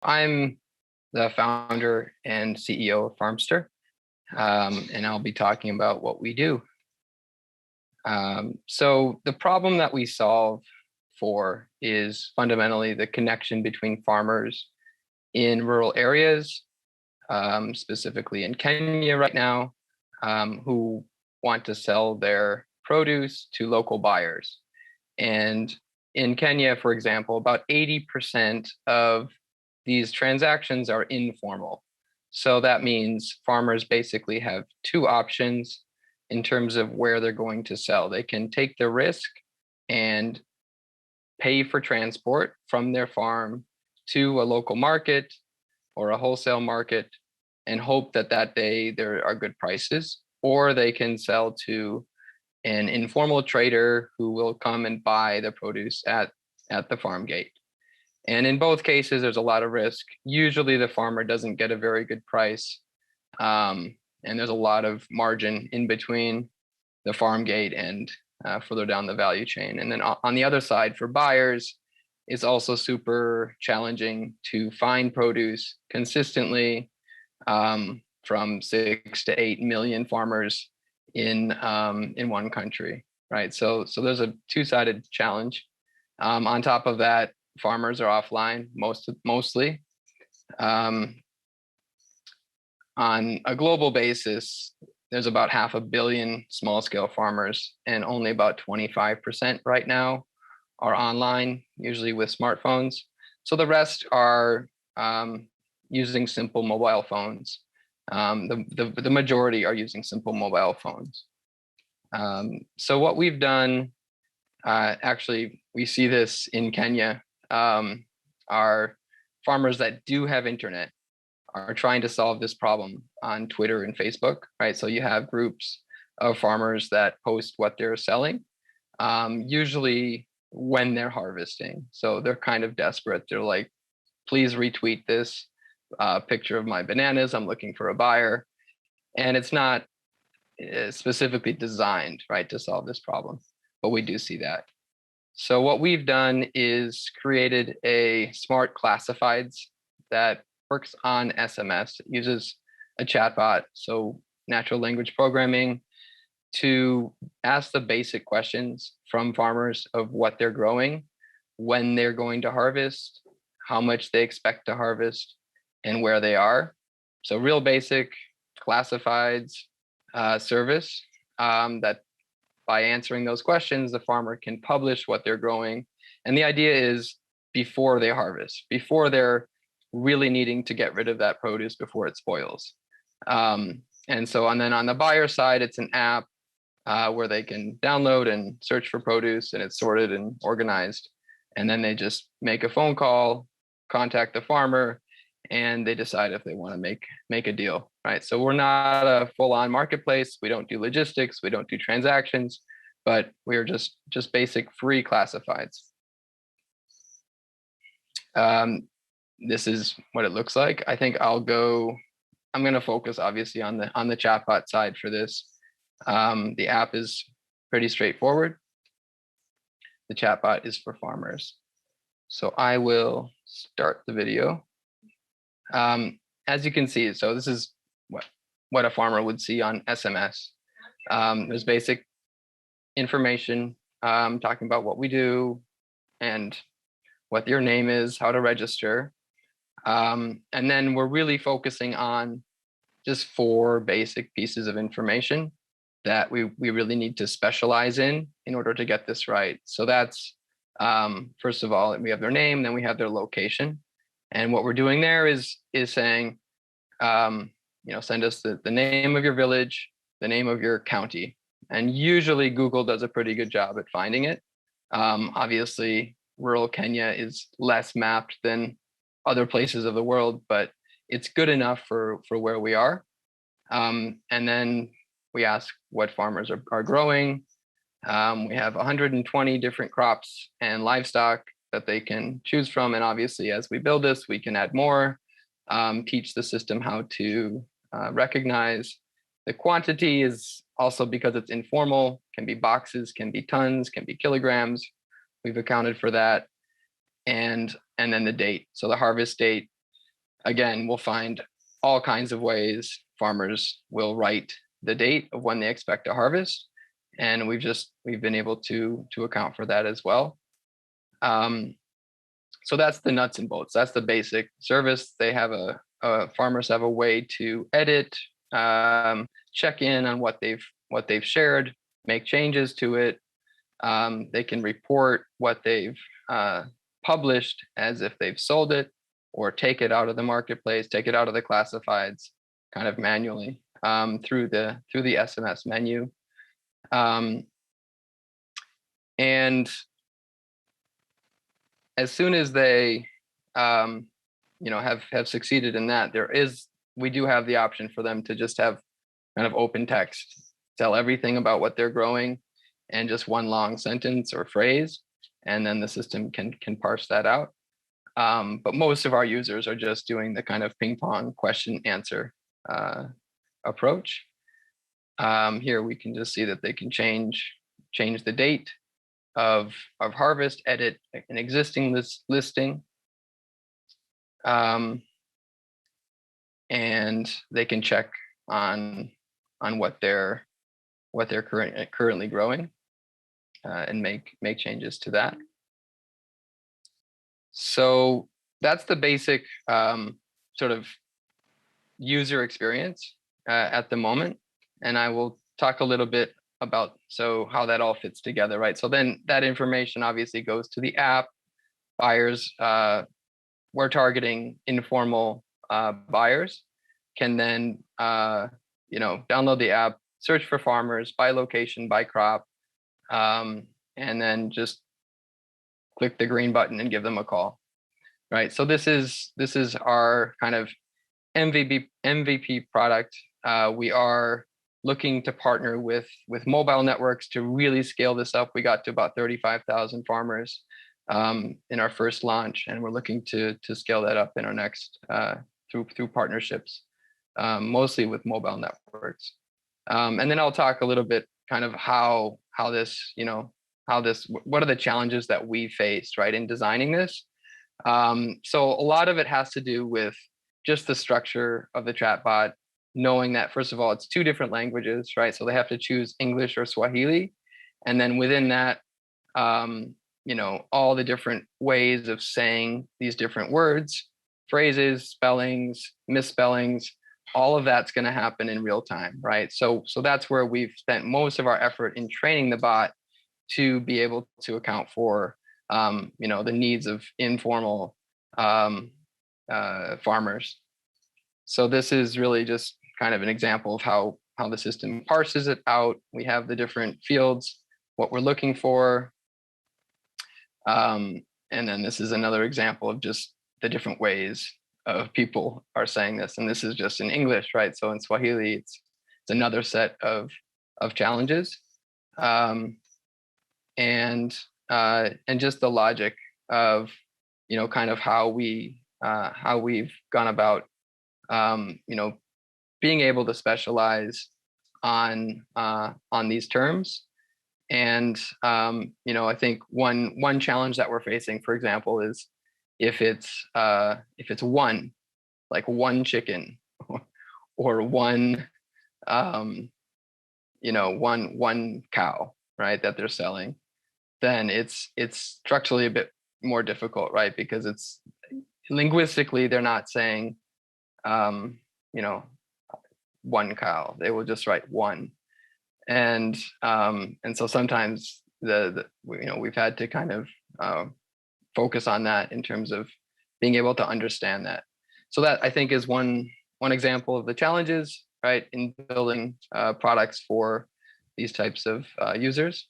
I'm the founder and CEO of Farmster, and I'll be talking about what we do. So the problem that we solve for is fundamentally the connection between farmers in rural areas, specifically in Kenya right now, who want to sell their produce to local buyers. And in Kenya, for example, about 80% of these transactions are informal. So that means farmers basically have two options in terms of where they're going to sell. They can take the risk and pay for transport from their farm to a local market or a wholesale market and hope that that day there are good prices, or they can sell to an informal trader who will come and buy the produce at the farm gate. And in both cases, there's a lot of risk. Usually the farmer doesn't get a very good price. And there's a lot of margin in between the farm gate and further down the value chain. And then on the other side, for buyers, it's also super challenging to find produce consistently from 6 to 8 million farmers in one country, right? So there's a two-sided challenge. On top of that, farmers are offline mostly. On a global basis, there's about 500 million small-scale farmers, and only about 25% right now are online, usually with smartphones. So the rest are using simple mobile phones. The majority are using simple mobile phones. So what we've done, actually, we see this in Kenya, are farmers that do have internet are trying to solve this problem on Twitter and Facebook, right? So you have groups of farmers that post what they're selling, usually when they're harvesting. So they're kind of desperate. They're like, please retweet this picture of my bananas. I'm looking for a buyer. And it's not specifically designed, right, to solve this problem, but we do see that. So what we've done is created a smart classifieds that works on SMS. It uses a chatbot, so natural language programming, to ask the basic questions from farmers of what they're growing, when they're going to harvest, how much they expect to harvest, and where they are. So real basic classifieds service that by answering those questions, the farmer can publish what they're growing. And the idea is before they harvest, before they're really needing to get rid of that produce before it spoils. And then on the buyer side, it's an app where they can download and search for produce, and it's sorted and organized. And then they just make a phone call, contact the farmer, and they decide if they want to make a deal, right? So we're not a full-on marketplace. We don't do logistics. We don't do transactions, but we're just basic free classifieds. This is what it looks like. I think I'm going to focus obviously on the chatbot side for this. The app is pretty straightforward. The chatbot is for farmers. So I will start the video. As you can see, so this is what a farmer would see on SMS. There's basic information talking about what we do and what your name is, how to register. And then we're really focusing on just 4 basic pieces of information that we really need to specialize in order to get this right. So that's, first of all, we have their name, then we have their location. And what we're doing there is saying, send us the name of your village, the name of your county. And usually Google does a pretty good job at finding it. Obviously, rural Kenya is less mapped than other places of the world, but it's good enough for where we are. And then we ask what farmers are growing. We have 120 different crops and livestock that they can choose from. And obviously, as we build this, we can add more, teach the system how to recognize. The quantity is also, because it's informal, can be boxes, can be tons, can be kilograms. We've accounted for that. And then the date. So the harvest date, again, we'll find all kinds of ways farmers will write the date of when they expect to harvest, and we've been able to account for that as well. So that's the nuts and bolts. That's the basic service. They have farmers have a way to edit, check in on what they've shared, make changes to it. They can report what they've published as if they've sold it, or take it out of the marketplace, take it out of the classifieds, kind of manually through the SMS menu. And as soon as they have succeeded in that, we do have the option for them to just have kind of open text, tell everything about what they're growing, and just one long sentence or phrase, and then the system can parse that out. But most of our users are just doing the kind of ping pong question answer approach. Here we can just see that they can change the date of harvest, edit an existing listing, and they can check on what they're currently growing, and make changes to that. So that's the basic sort of user experience at the moment, and I will talk a little bit about how that all fits together, right? So then that information obviously goes to the app. Buyers, we're targeting informal buyers, can then download the app, search for farmers by location, by crop, and then just click the green button and give them a call, right? So this is our kind of MVP product. We are looking to partner with mobile networks to really scale this up. We got to about 35,000 farmers in our first launch, and we're looking to scale that up in our next through partnerships, mostly with mobile networks. And then I'll talk a little bit kind of how this, what are the challenges that we faced, right, in designing this. So a lot of it has to do with just the structure of the chatbot, knowing that, first of all, it's 2 different languages, right? So they have to choose English or Swahili. And then within that, all the different ways of saying these different words, phrases, spellings, misspellings, all of that's going to happen in real time, right? So that's where we've spent most of our effort in training the bot to be able to account for, the needs of informal farmers. So this is really just kind of an example of how the system parses it out. We have the different fields, what we're looking for. And then this is another example of just the different ways of people are saying this. And this is just in English, right? So in Swahili, it's another set of challenges. And just the logic of, kind of how we've gone about, being able to specialize on these terms. And I think one challenge that we're facing, for example, is if it's one, like one chicken, or one one cow, right, that they're selling, then it's structurally a bit more difficult, right? Because it's linguistically they're not saying one cow. They will just write one. And so sometimes we've had to kind of focus on that in terms of being able to understand that. So that, I think, is one example of the challenges, right, in building products for these types of users.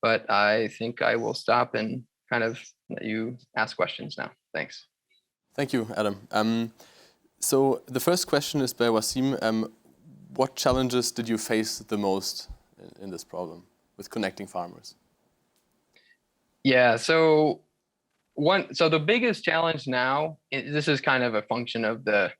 But I think I will stop and kind of let you ask questions now. Thanks. Thank you, Adam. So the first question is by Wasim. What challenges did you face the most in this problem with connecting farmers? Yeah, so the biggest challenge now, this is kind of a function of the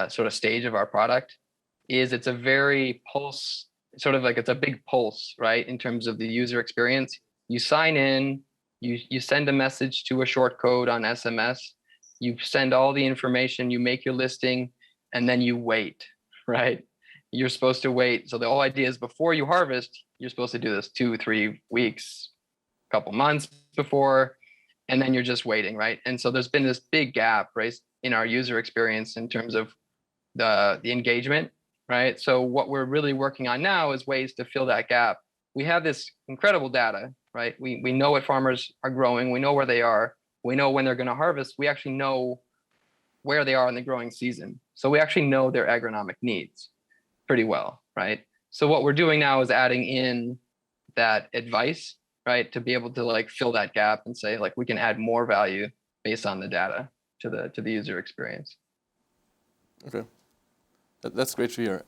sort of stage of our product, is it's a very pulse, sort of like it's a big pulse, right? In terms of the user experience, you sign in, you send a message to a short code on SMS, you send all the information, you make your listing, and then you wait, right? You're supposed to wait. So the whole idea is before you harvest, you're supposed to do this 2-3 weeks, couple months before, and then you're just waiting, right? And so there's been this big gap, right, in our user experience in terms of the engagement, right? So what we're really working on now is ways to fill that gap. We have this incredible data, right? We know what farmers are growing, we know where they are, we know when they're going to harvest, we actually know where they are in the growing season. So we actually know their agronomic needs pretty well, right? So what we're doing now is adding in that advice, right, to be able to like fill that gap and say like we can add more value based on the data to the user experience. Okay, that's great to hear.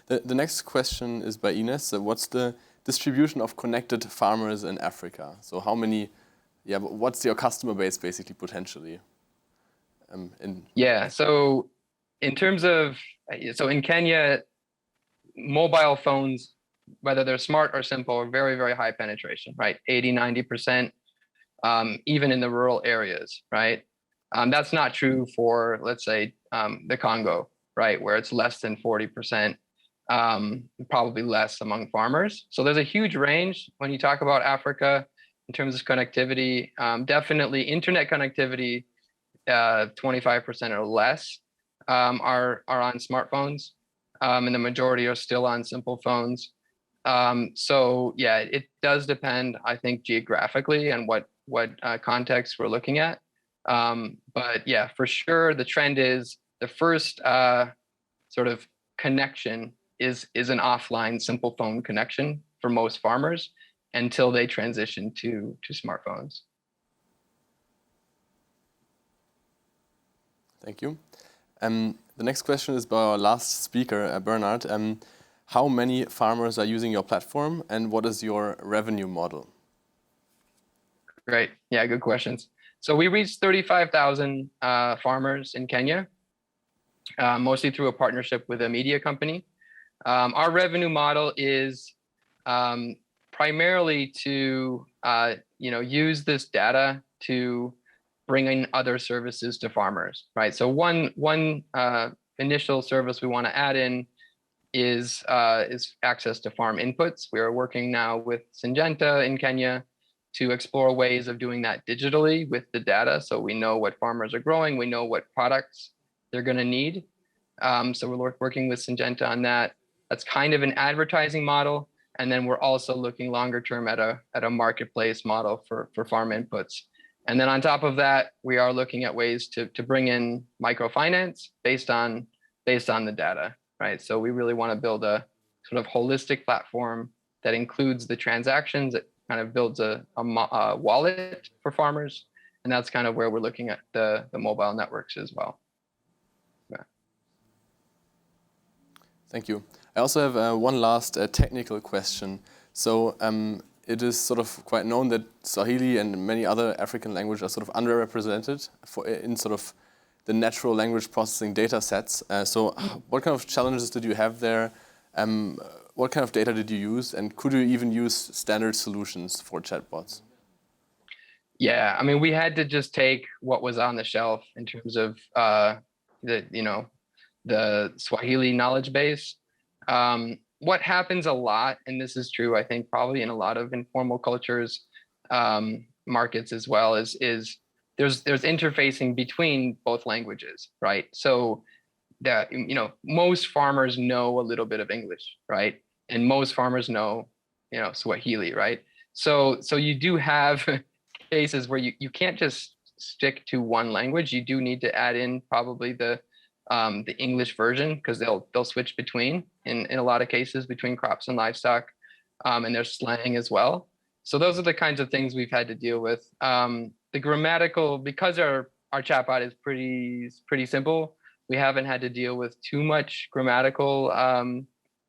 The next question is by Ines. So what's the distribution of connected farmers in Africa? So how many? Yeah, what's your customer base basically potentially? Yeah, so in terms of in Kenya, mobile phones, whether they're smart or simple, are very, very high penetration, right? 80-90%, even in the rural areas, right? That's not true for, let's say, the Congo, right, where it's less than 40%, probably less among farmers. So there's a huge range when you talk about Africa in terms of connectivity. Definitely internet connectivity, 25% or less are on smartphones, and the majority are still on simple phones. So yeah, it does depend, I think, geographically and what context we're looking at. But yeah, for sure, the trend is the first sort of connection is an offline simple phone connection for most farmers until they transition to smartphones. Thank you. The next question is by our last speaker, Bernard. How many farmers are using your platform, and what is your revenue model? Great. Yeah, good questions. So we reached 35,000 farmers in Kenya, mostly through a partnership with a media company. Our revenue model is primarily to use this data to bring in other services to farmers, right? So one initial service we want to add in is access to farm inputs. We are working now with Syngenta in Kenya to explore ways of doing that digitally with the data, so we know what farmers are growing, we know what products they're going to need. So we're working with Syngenta on that. That's kind of an advertising model, and then we're also looking longer term at a marketplace model for farm inputs. And then on top of that, we are looking at ways to bring in microfinance based on the data, right? So we really want to build a sort of holistic platform that includes the transactions, that kind of builds a wallet for farmers. And that's kind of where we're looking at the mobile networks as well. Yeah. Thank you. I also have one last technical question. So it is sort of quite known that Swahili and many other African languages are sort of underrepresented in sort of the natural language processing data sets. So what kind of challenges did you have there? What kind of data did you use? And could you even use standard solutions for chatbots? Yeah, I mean, we had to just take what was on the shelf in terms of the Swahili knowledge base. What happens a lot, and this is true, I think, probably in a lot of informal cultures, markets as well, is there's interfacing between both languages, right? So that, most farmers know a little bit of English, right? And most farmers know, Swahili, right? So you do have cases where you can't just stick to one language. You do need to add in probably the English version, because they'll switch between in a lot of cases between crops and livestock, and there's slang as well. So those are the kinds of things we've had to deal with. The grammatical, because our chatbot is pretty simple, we haven't had to deal with too much grammatical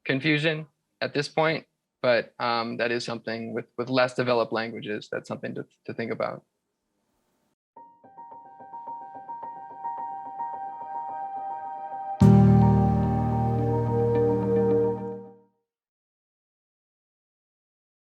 confusion at this point, but that is something with less developed languages, that's something to think about.